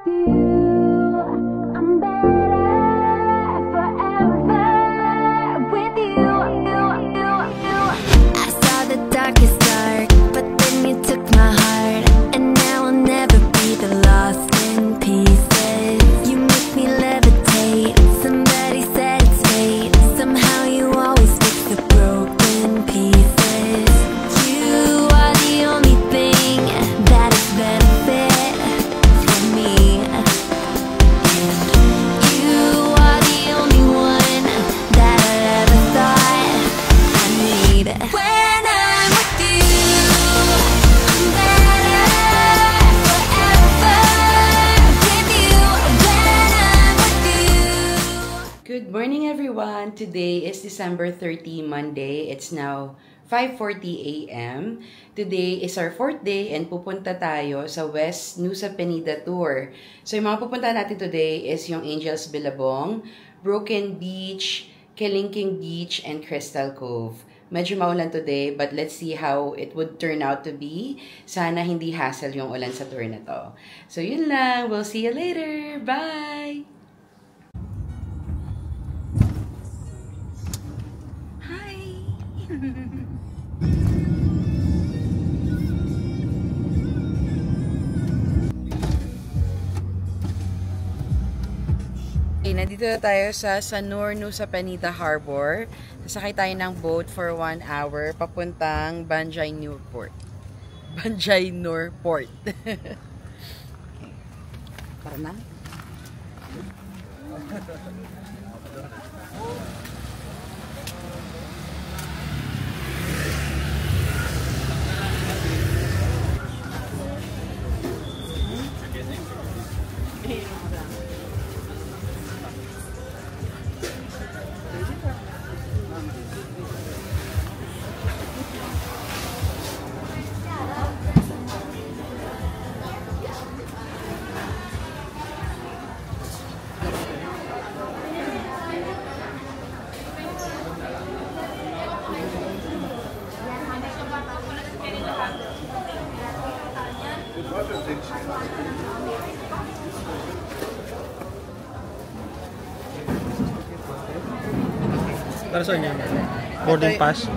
Good morning everyone! Today is December 30, Monday. It's now 5:40 a.m. Today is our 4th day and pupunta tayo sa West Nusa Penida Tour. So yung mga pupunta natin today is yung Angels Billabong, Broken Beach, Kelingking Beach, and Crystal Cove. Medyo maulan today but let's see how it would turn out to be. Sana hindi hassle yung ulan sa tour na to. So yun lang. We'll see you later. Bye! Okay, nandito na tayo sa Sanur, Nusa Penida Harbor. Sasakay tayo ng boat for 1 hour papuntang Banjai Newport. Banjai Newport. Para na? Para saan yan? Boarding pass?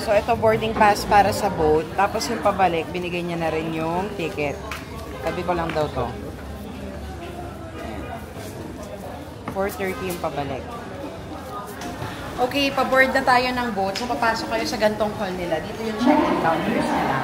So ito boarding pass para sa boat. Tapos yung pabalik, binigay niya na rin yung ticket. Tabi ko lang daw to. 4:30 yung pabalik. Okay, paboard na tayo ng boat. So papasok kayo sa gantong hall nila. Dito yung check-in counters nila.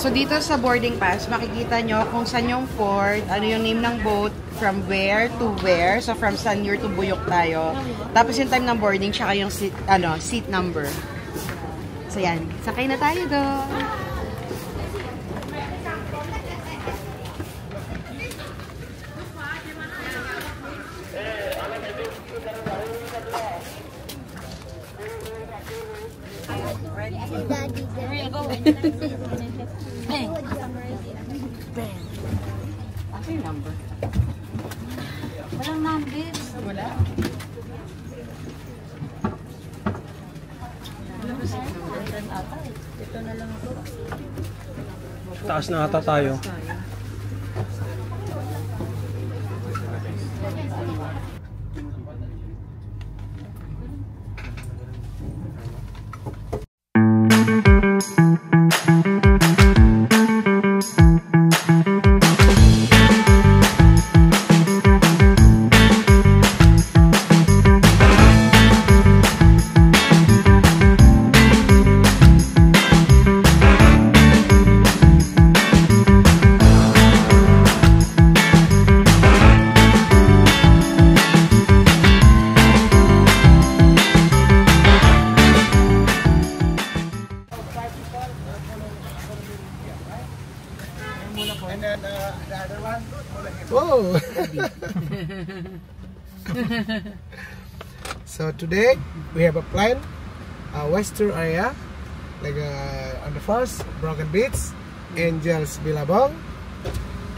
So dito sa boarding pass, makikita nyo kung saan yung port, ano yung name ng boat, from where to where. So from Sanur to Buyok tayo. Tapos yung time ng boarding, tsaka yung seat, seat number. So yan, sakay na tayo doon. Ano yung number? Walang number. Wala? Ito na lang ito. Taas na ata tayo. And then the other one. Whoa! So today we have a plan, western area, like on the first Broken Beach, Angels Bilabong,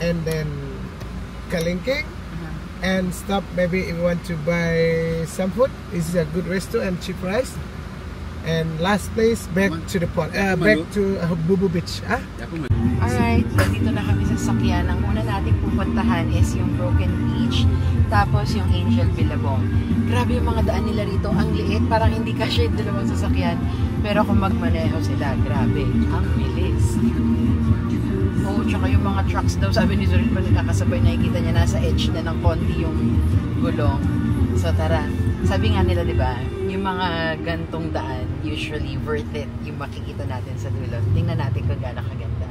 and then Kalingking, and stop maybe if you want to buy some food. This is a good restaurant and cheap price. And last place back to the port, back to Bubu Beach. Alright, so dito na kami sa sasakyan. Ang una nating pupuntahan is yung Broken Beach, tapos yung Angel Bilabong. Grabe yung mga daan nila rito, ang liit, parang hindi kasya yung dalawang sasakyan. Pero kung magmaneho sila, grabe, ang bilis. Oh, tsaka yung mga trucks daw, sabi ni Zorin pa nakakasabay, nakikita niya nasa edge na ng konti yung gulong. So tara, sabi nga nila, di ba, yung mga gantong daan, usually worth it yung makikita natin sa dulo. Tingnan natin kung gaano kaganda.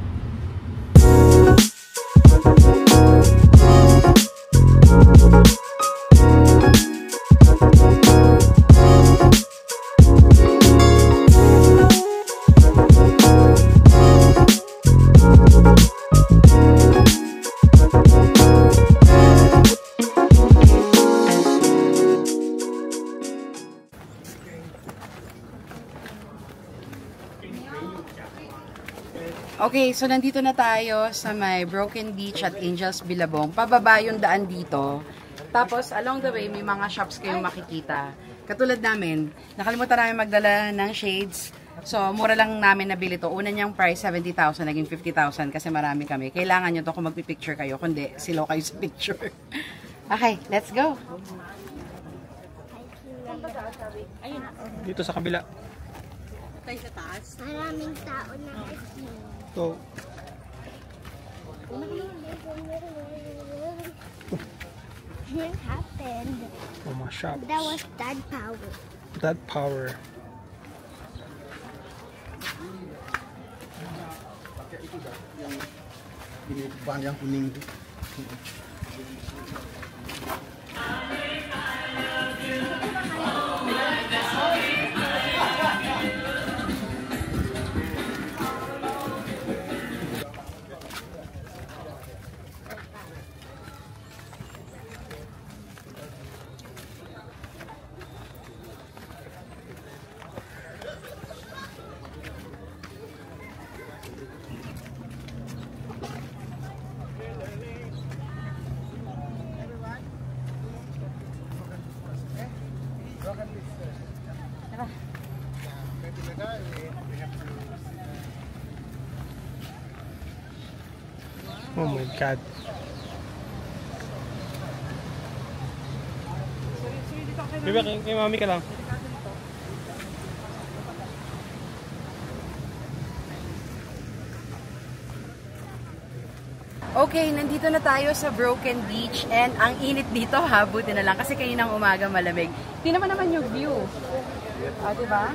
Okay, so nandito na tayo sa may Broken Beach at Angels Bilabong. Pababa yung daan dito. Tapos, along the way, may mga shops kayong makikita. Katulad namin, nakalimutan namin magdala ng shades. So, mura lang namin nabili to. Una niyang price, 70,000, naging 50,000 kasi marami kami. Kailangan nyo to kung magpipicture kayo. Kundi, silaw kayo sa picture. Okay, let's go! Dito sa kabila. Tayo sa taas. Maraming tao na kasi. So, What happened? oh, mga shops. That was dad power. That power. Yang kuning itu. Oh my God. Bebe, kay mami ka lang. Okay, nandito na tayo sa Broken Beach and ang init dito ha, buti na lang kasi kaninang umaga malamig. Tingnan naman yung view. Ah, diba?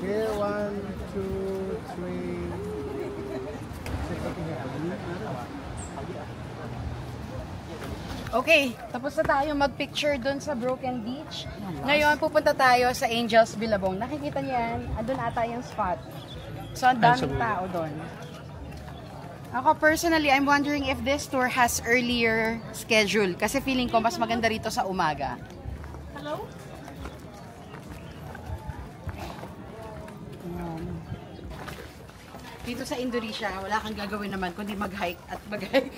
Okay, 1, 2, 3. Okay, tapos na tayo mag-picture doon sa Broken Beach. Ngayon, pupunta tayo sa Angels Bilabong. Nakikita niyo yan? Andun ata yung spot. So, ang daming tao doon. Ako personally, I'm wondering if this tour has earlier schedule. Kasi feeling ko mas maganda rito sa umaga. Hello? Dito sa Indonesia, wala kang gagawin naman kundi mag-hike at mag-hike.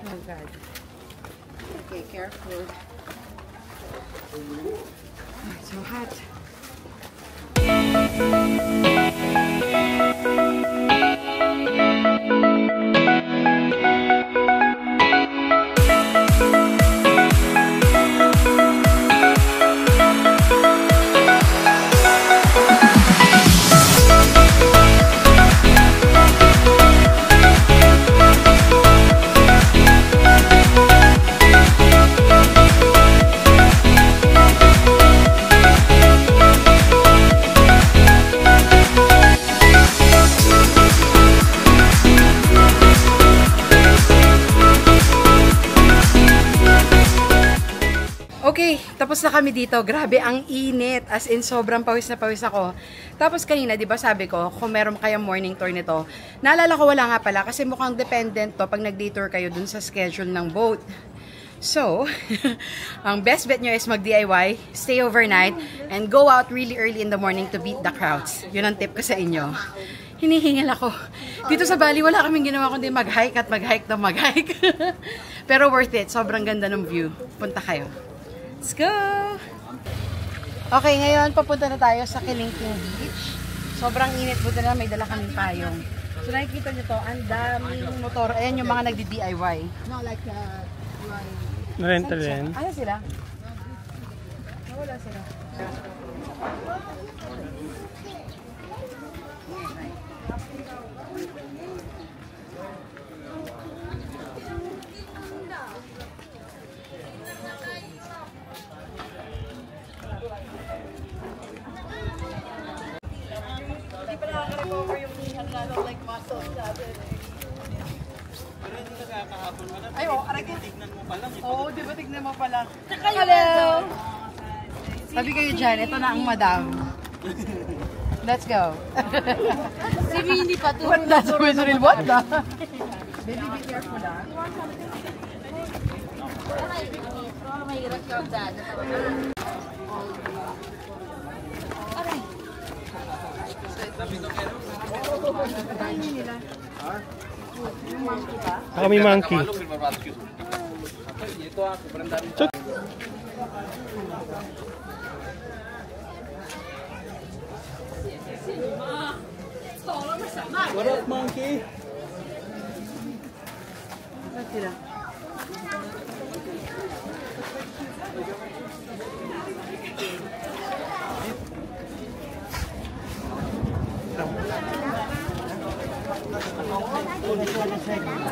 Oh God. Okay, careful. It's so hot. na kami dito. Grabe, ang init. As in, sobrang pawis na pawis ako. Tapos kanina, di ba sabi ko, kung meron kayong morning tour nito, naalala ko wala nga pala kasi mukhang dependent to pag nag-day tour kayo dun sa schedule ng boat. So, ang best bet nyo is mag-DIY, stay overnight, and go out really early in the morning to beat the crowds. Yun ang tip ko sa inyo. Hinihingal ako. Dito sa Bali, wala kaming ginawa kundi mag-hike at mag-hike na mag-hike. Pero worth it. Sobrang ganda ng view. Punta kayo. Let's go! Okay, ngayon papunta na tayo sa Kilingking Beach. Sobrang init. Buti na may dala kaming payong. So nakikita nyo to, ang daming motor. Ayan yung mga nagdi-DIY. No, like Rental yan. ano sila? Wala sila. Hindi pa nakaka-recover yung like muscles natin. Pero hindi nakakahapon mo na. Ay, aray ko. Tignan mo pa lang. Oo, di ba tignan mo pala? Hello! Sabi kayo dyan, ito na ang madam. Let's go. Si Minnie pa to. What? That's real. What the? Baby, be careful ah. Mahirap ka dad. Kami monkey. Chuk. What up, monkey? Saan sila?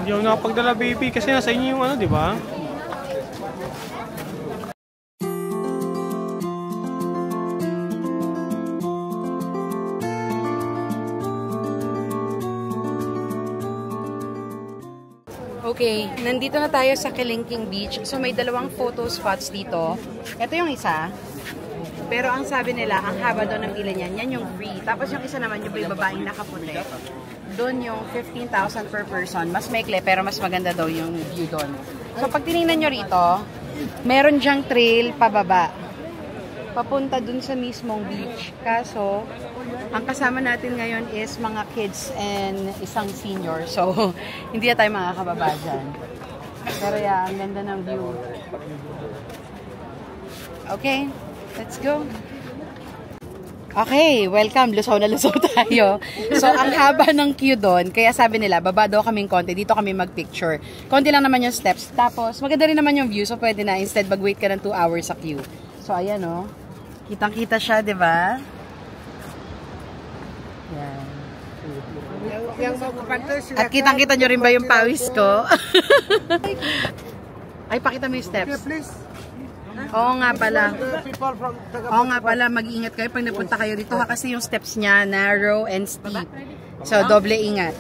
Hindi ako nakapagdala baby kasi nasa inyo yung ano, di ba? Okay, nandito na tayo sa Kilingking Beach. So may dalawang photo spots dito. Ito yung isa. Pero ang sabi nila, ang haba doon ng pila niyan, yan yung free. Tapos yung isa naman, yung babaeng nakaputi. Doon yung 15,000 per person. Mas maikli, pero mas maganda daw yung view doon. So pag tinignan nyo rito, meron dyang trail pababa. Papunta dun sa mismong beach. Kaso, ang kasama natin ngayon is mga kids and isang senior. So, hindi na tayo makakababa dyan. Pero yeah, ang ganda ng view. Okay, let's go. Okay, welcome. Lusaw na lusaw tayo. So, ang haba ng queue doon, kaya sabi nila, baba daw kaming konti, dito kami mag-picture. Konti lang naman yung steps. Tapos, maganda rin naman yung view, so pwede na instead mag-wait ka ng 2 hours sa queue. So, ayan o. Kitang-kita siya, di ba? Yan. At kitang-kita nyo rin ba yung pawis ko? Ay, pakita mo yung steps. Oo nga pala. Oo nga pala, mag-iingat kayo pag napunta kayo dito ha, kasi yung steps niya narrow and steep. So, doble ingat.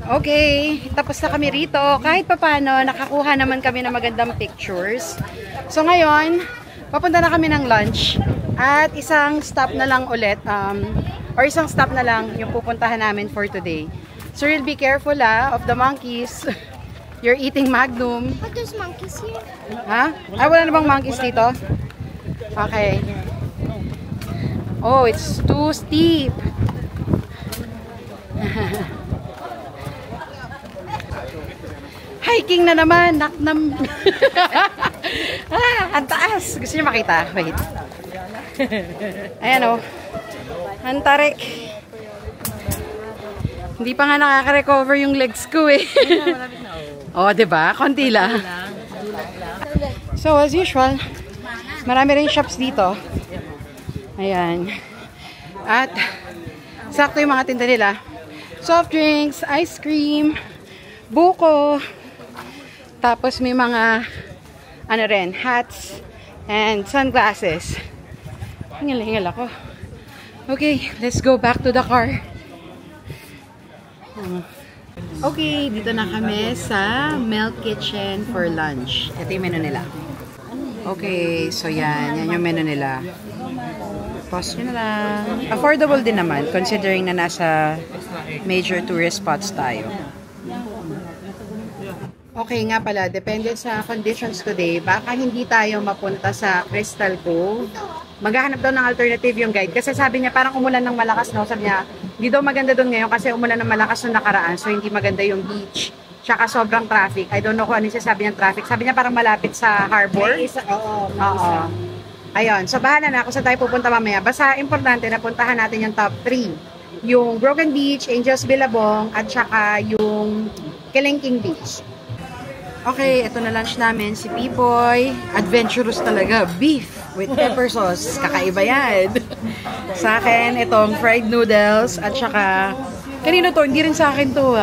Okay, tapos na kami rito. Kahit papano, nakakuha naman kami ng magandang pictures. So ngayon, papunta na kami ng lunch. At isang stop na lang ulit, or isang stop na lang yung pupuntahan namin for today. So you'll be careful of the monkeys. You're eating Magnum. But there's monkeys here. Ha? Ay, wala na bang monkeys dito? Okay. Oh, it's too steep. Hiking na naman. Ang taas. Gusto niyo makita? Wait. Ayan o. Ang tarik. Hindi pa nga nakaka-recover yung legs ko eh. Oh, diba? Konti lang. So, as usual, marami rin shops dito. Ayan. At sakto yung mga tinda nila. Soft drinks, ice cream, buko. Tapos may mga ano rin, hats and sunglasses. Hingal ako. Okay, let's go back to the car. Okay, dito na kami sa Milk Kitchen for lunch. Ito yung menu nila. Okay, so yan yung menu nila. Pause nyo na lang. Affordable din naman, considering na nasa major tourist spots tayo. Okay nga pala, depende sa conditions today, baka hindi tayo mapunta sa Crystal Cove. Maghahanap daw ng alternative yung guide. Kasi sabi niya, parang umulan ng malakas, no? Sabi niya, hindi daw maganda doon ngayon kasi umulan ng malakas nung nakaraan. So, hindi maganda yung beach. Tsaka sobrang traffic. I don't know kung ano yung sabi niyang traffic. Sabi niya parang malapit sa harbor. Oo. Ayun. So, bahala na kung saan tayo pupunta mamaya. Basta importante na puntahan natin yung top 3. Yung Broken Beach, Angels Billabong, at tsaka yung Kelengking Beach. Okay, ito na lunch namin. Si Pipoy. Adventurous talaga. Beef with pepper sauce. Kakaiba yan. Sa akin, itong fried noodles. At saka, kanino to? Hindi rin sa akin to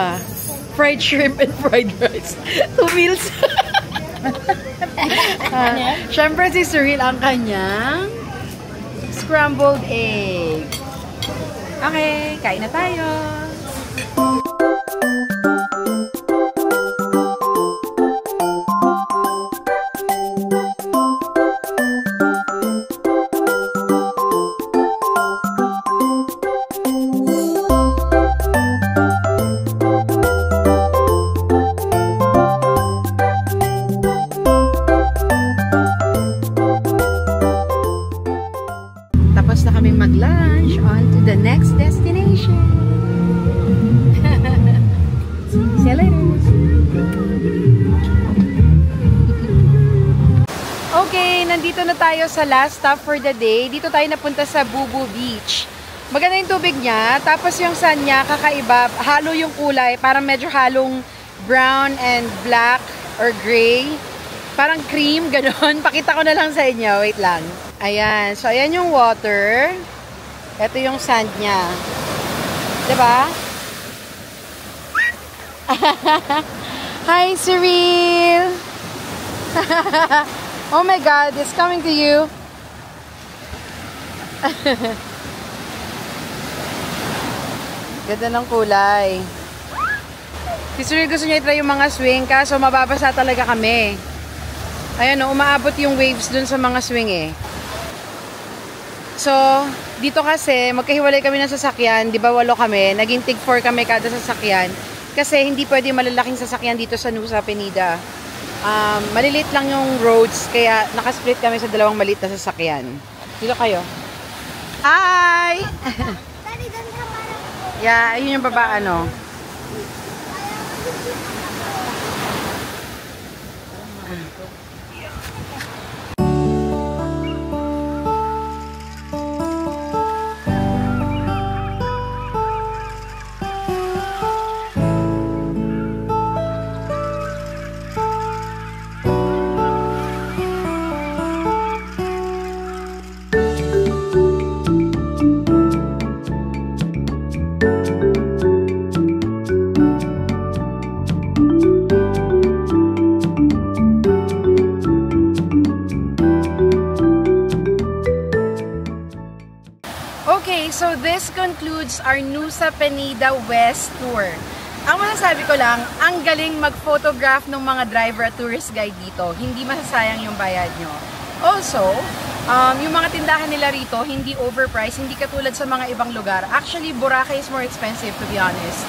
fried shrimp and fried rice. 2 meals. Siyempre si Cyril ang kanyang scrambled egg. Okay, kain na tayo. Tapos na kaming mag-lunch, on to the next destination. See you later. Okay, nandito na tayo sa last stop for the day. Dito tayo napunta sa Bubu Beach. Maganda yung tubig niya, tapos yung sun niya kakaiba, halo yung kulay, parang medyo halong brown and black or gray. Parang cream, gano'n. Pakita ko na lang sa inyo. Wait lang. Ayan. So, ayan yung water. Ito yung sand niya. Diba? Hi, Cyril! Oh my God, it's coming to you. Ganda ng kulay. Si Cyril gusto niya i-try yung mga swing, kaso mababasa talaga kami. Ayan o, umaabot yung waves dun sa mga swing eh. So, dito kasi, magkahiwalay kami ng sasakyan. Di ba 8 kami? Naging tig 4 kami kada sasakyan. Kasi hindi pwede malalaking sasakyan dito sa Nusa Penida. Malilit lang yung roads, kaya nakasplit kami sa 2 maliit na sasakyan. Dito kayo. Hi! Yeah, yun yung baba, ano. So this concludes our Nusa Penida West tour. Ang masasabi ko lang, ang galing mag-photograph ng mga driver at tourist guide dito. Hindi masasayang yung bayad nyo. Also, yung mga tindahan nila rito, hindi overpriced, hindi katulad sa mga ibang lugar. Actually, Boracay is more expensive, to be honest.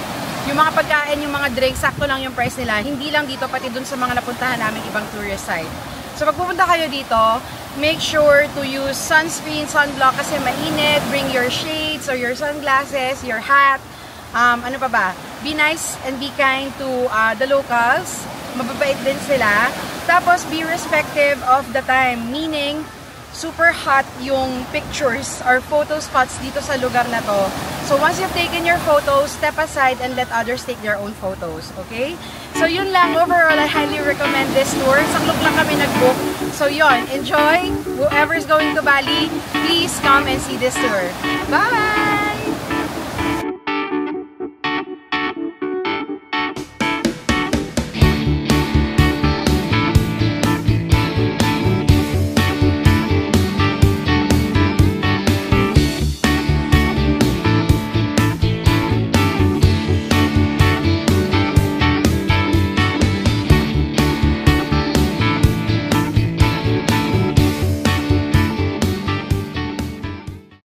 Yung mga pagkain, yung mga drinks, sakto lang yung price nila. Hindi lang dito, pati dun sa mga napuntahan namin ibang tourist site. So pag pupunta kayo dito, make sure to use sunscreen, sunblock kasi mainit. Bring your shades or your sunglasses, your hat. Ano pa ba? Be nice and be kind to the locals. Mababait din sila. Tapos be respective of the time. Meaning, super hot yung pictures or photo spots dito sa lugar na to. So once you've taken your photos, step aside and let others take their own photos. Okay? So yun lang. Overall, I highly recommend this tour. Saklok lang kami nag-book. So yun, enjoy. Whoever's going to Bali, please come and see this tour. Bye!